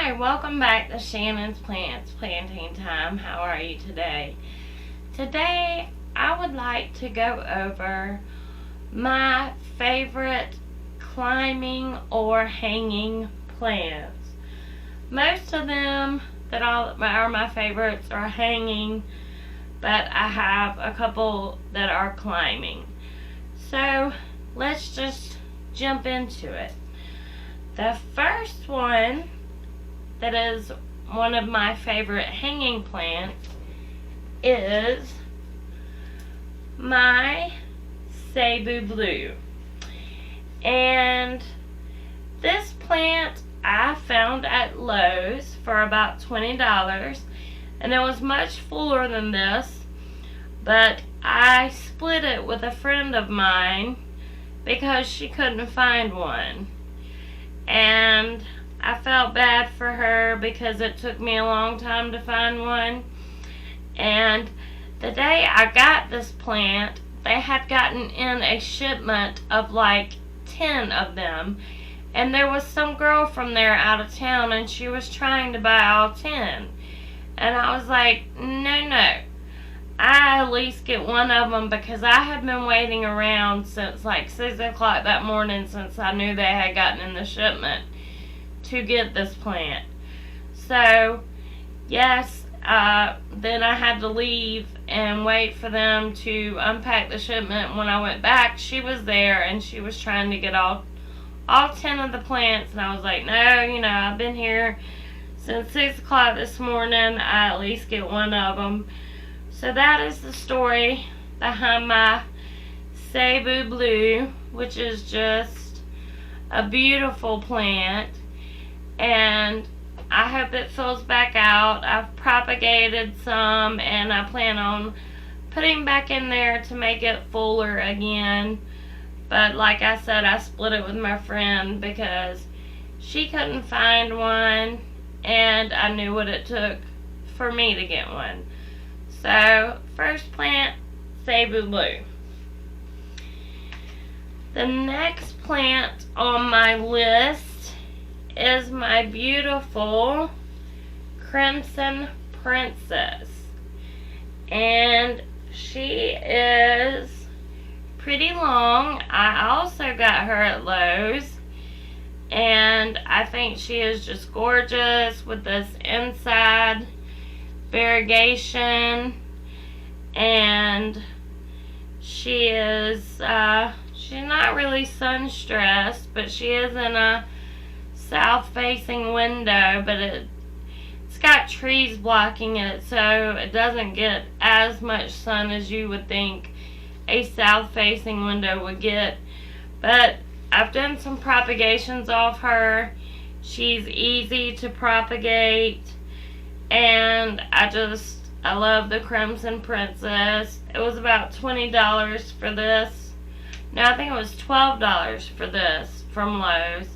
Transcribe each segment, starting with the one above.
Hi, welcome back to Shannon's Plants Planting Time. How are you today? Today I would like to go over my favorite climbing or hanging plants. Most of them that are my favorites are hanging, but I have a couple that are climbing. So let's just jump into it. The first one that is one of my favorite hanging plants is my Cebu Blue. And this plant I found at Lowe's for about $20, and it was much fuller than this, but I split it with a friend of mine because she couldn't find one. And I felt bad for her because it took me a long time to find one. And the day I got this plant, they had gotten in a shipment of like 10 of them. And there was some girl from there out of town, and she was trying to buy all 10. And I was like, no. I at least get one of them, because I had been waiting around since like 6 o'clock that morning, since I knew they had gotten in the shipment, to get this plant. So yes, then I had to leave and wait for them to unpack the shipment. When I went back, she was there and she was trying to get all 10 of the plants, and I was like, no, I've been here since 6 o'clock this morning. I at least get one of them. So that is the story behind my Cebu Blue, which is just a beautiful plant. And I hope it fills back out. I've propagated some, and I plan on putting back in there to make it fuller again. But like I said, I split it with my friend because she couldn't find one, and I knew what it took for me to get one. So, first plant, Cebu Blue. The next plant on my list is my beautiful Crimson Princess. And she is pretty long. I also got her at Lowe's, and I think she is just gorgeous with this inside variegation. And she is she's not really sun stressed, but she is in a south facing window, but it's got trees blocking it, so it doesn't get as much sun as you would think a south facing window would get. But I've done some propagations off her. She's easy to propagate, and I love the Crimson Princess. It was about $20 for this. No, I think it was $12 for this from Lowe's.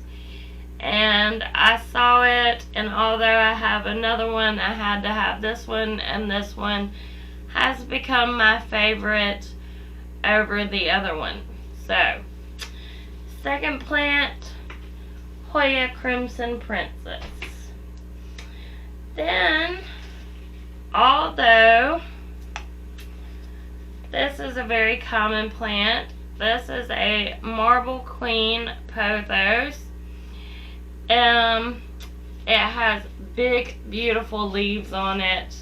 And I saw it, and although I have another one, I had to have this one, and this one has become my favorite over the other one. So, second plant, Hoya Crimson Princess. Then, although this is a very common plant, this is a Marble Queen Pothos. It has big, beautiful leaves on it.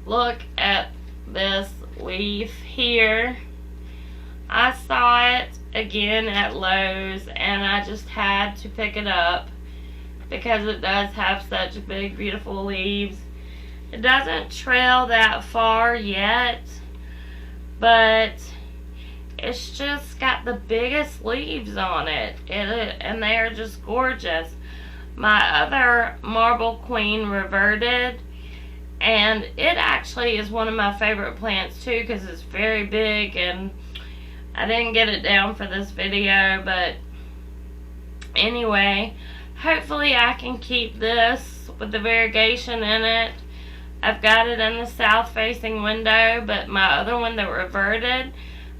Look at this leaf here. I saw it again at Lowe's, and I just had to pick it up because it does have such big, beautiful leaves. It doesn't trail that far yet, but it's just got the biggest leaves on it, and they are just gorgeous. My other Marble Queen reverted, and it actually is one of my favorite plants too, because it's very big, and I didn't get it down for this video, but anyway, hopefully I can keep this with the variegation in it. I've got it in the south facing window, but my other one that reverted,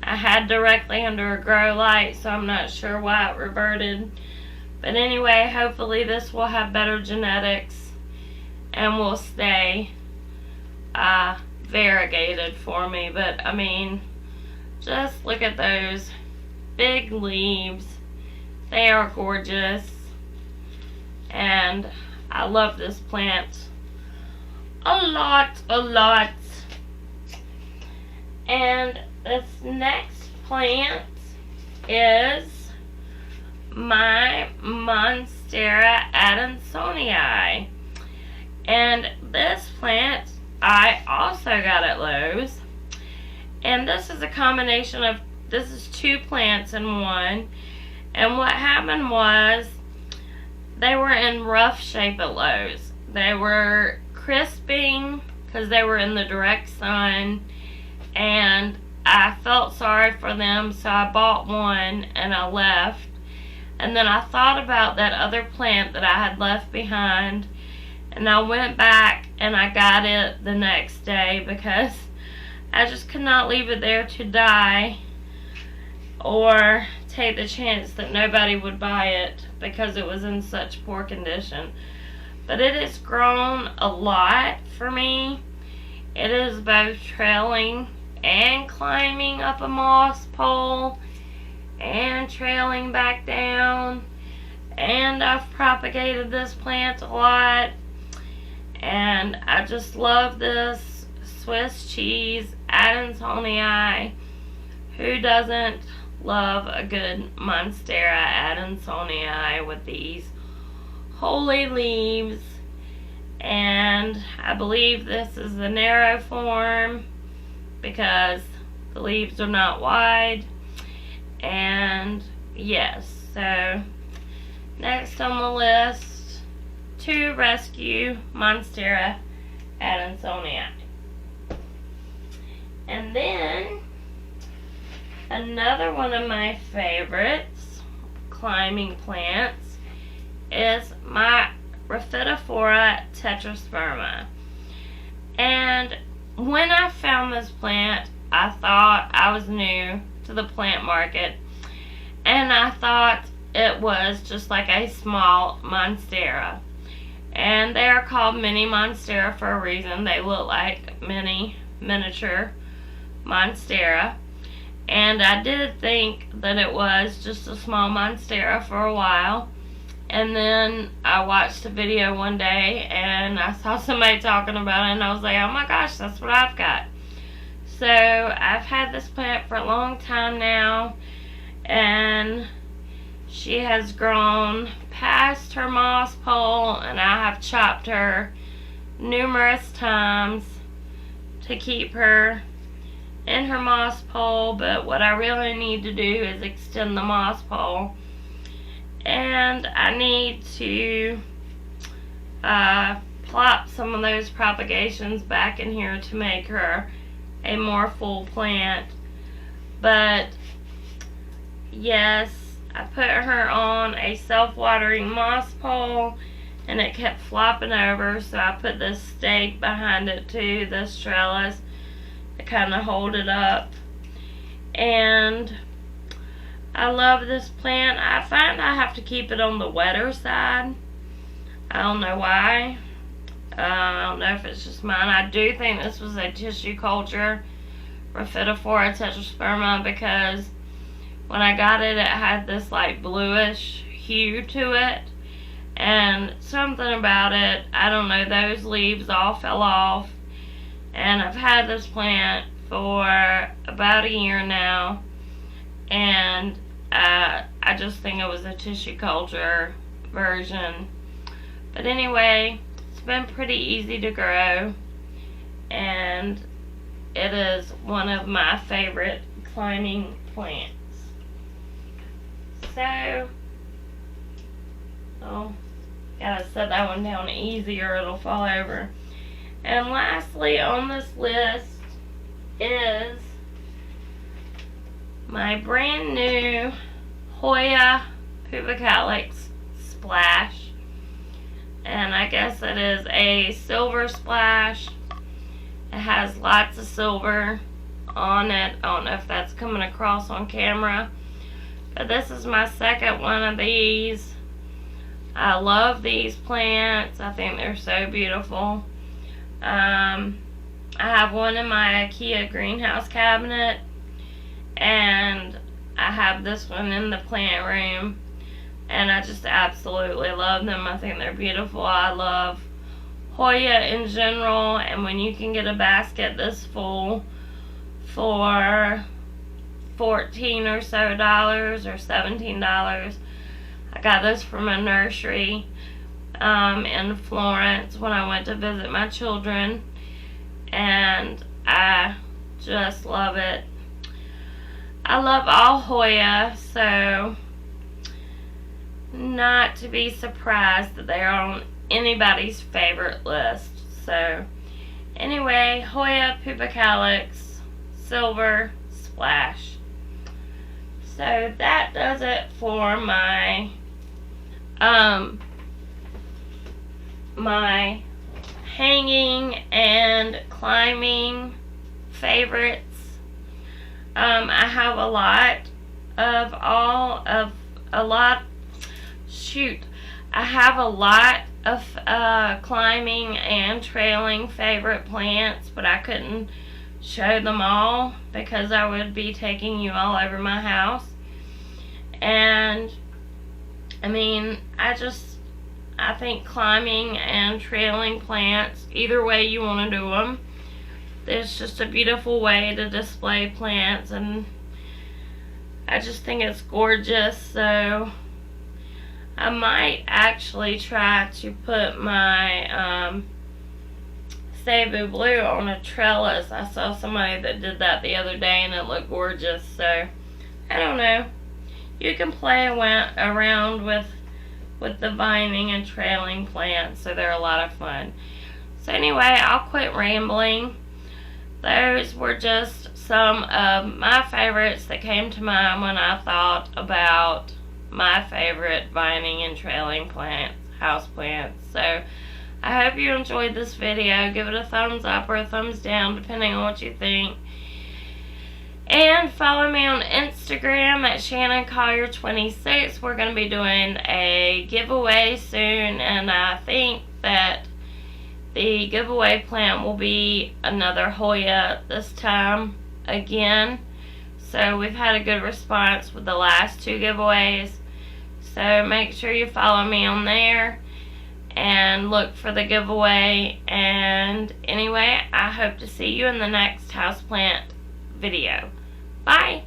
I had directly under a grow light, so I'm not sure why it reverted. But anyway, hopefully this will have better genetics and will stay variegated for me. But I mean, just look at those big leaves. They are gorgeous, and I love this plant a lot. And this next plant is my Monstera Atomonia, and this plant I also got at Lowe's, and this is a combination of, this is two plants in one. And what happened was, they were in rough shape at Lowe's. They were crisping because they were in the direct sun, and I felt sorry for them, so I bought one and I left. And then I thought about that other plant that I had left behind, and I went back and I got it the next day because I just could not leave it there to die or take the chance that nobody would buy it because it was in such poor condition. But it has grown a lot for me. It is both trailing and climbing up a moss pole and trailing back down, and I've propagated this plant a lot, and I just love this Swiss cheese Atomonia. Who doesn't love a good Monstera Atomonia with these holy leaves? And I believe this is the narrow form because the leaves are not wide. And yes, so next on the list, to rescue Monstera Atomonia. And then another one of my favorites climbing plants is my tetrosperma. And when I found this plant, I thought I was new to the plant market, and I thought it was just like a small Monstera. And they are called mini Monstera for a reason. They look like miniature Monstera. And I did think that it was just a small Monstera for a while. And then I watched a video one day and I saw somebody talking about it, and I was like, oh my gosh, that's what I've got. So I've had this plant for a long time now, and she has grown past her moss pole, and I have chopped her numerous times to keep her in her moss pole. But what I really need to do is extend the moss pole, and I need to plop some of those propagations back in here to make her a more full plant. But yes, I put her on a self-watering moss pole, and it kept flopping over, so I put this stake behind it too, this trellis, to kind of hold it up. And I love this plant. I find I have to keep it on the wetter side. I don't know why. I don't know if it's just mine. I do think this was a tissue culture tetrosperma, because when I got it, it had this like bluish hue to it, and something about it, I don't know, those leaves all fell off. And I've had this plant for about a year now, and I just think it was a tissue culture version. But anyway, it's been pretty easy to grow, and it is one of my favorite climbing plants. So, gotta set that one down easy or it'll fall over. And lastly on this list is my brand new Hoya pupa calyx splash. And I guess it is a silver splash. It has lots of silver on it. I don't know if that's coming across on camera, but this is my second one of these. I love these plants. I think they're so beautiful. I have one in my IKEA greenhouse cabinet, and I have this one in the plant room, and I just absolutely love them. I think they're beautiful. I love Hoya in general, and when you can get a basket this full for $14 or so or $17. I got this from a nursery in Florence when I went to visit my children, and I just love it. I love all Hoya, so not to be surprised that they're on anybody's favorite list. So anyway, Hoya, pupa, calyx, silver, splash. So that does it for my my hanging and climbing favorites. I have a lot of I have a lot of climbing and trailing favorite plants, but I couldn't show them all because I would be taking you all over my house. And I mean, I think climbing and trailing plants, either way you want to do them, it's just a beautiful way to display plants, and I just think it's gorgeous. So I might actually try to put my Cebu Blue on a trellis. I saw somebody that did that the other day and it looked gorgeous. So I don't know. You can play around with the vining and trailing plants, so they're a lot of fun. So anyway, I'll quit rambling. Those were just some of my favorites that came to mind when I thought about my favorite vining and trailing plants, house plants. So I hope you enjoyed this video. Give it a thumbs up or a thumbs down, depending on what you think. And follow me on Instagram at ShannonCollier26. We're going to be doing a giveaway soon, and I think that the giveaway plant will be another Hoya this time again. So we've had a good response with the last two giveaways. So make sure you follow me on there and look for the giveaway. And anyway, I hope to see you in the next houseplant video. Bye!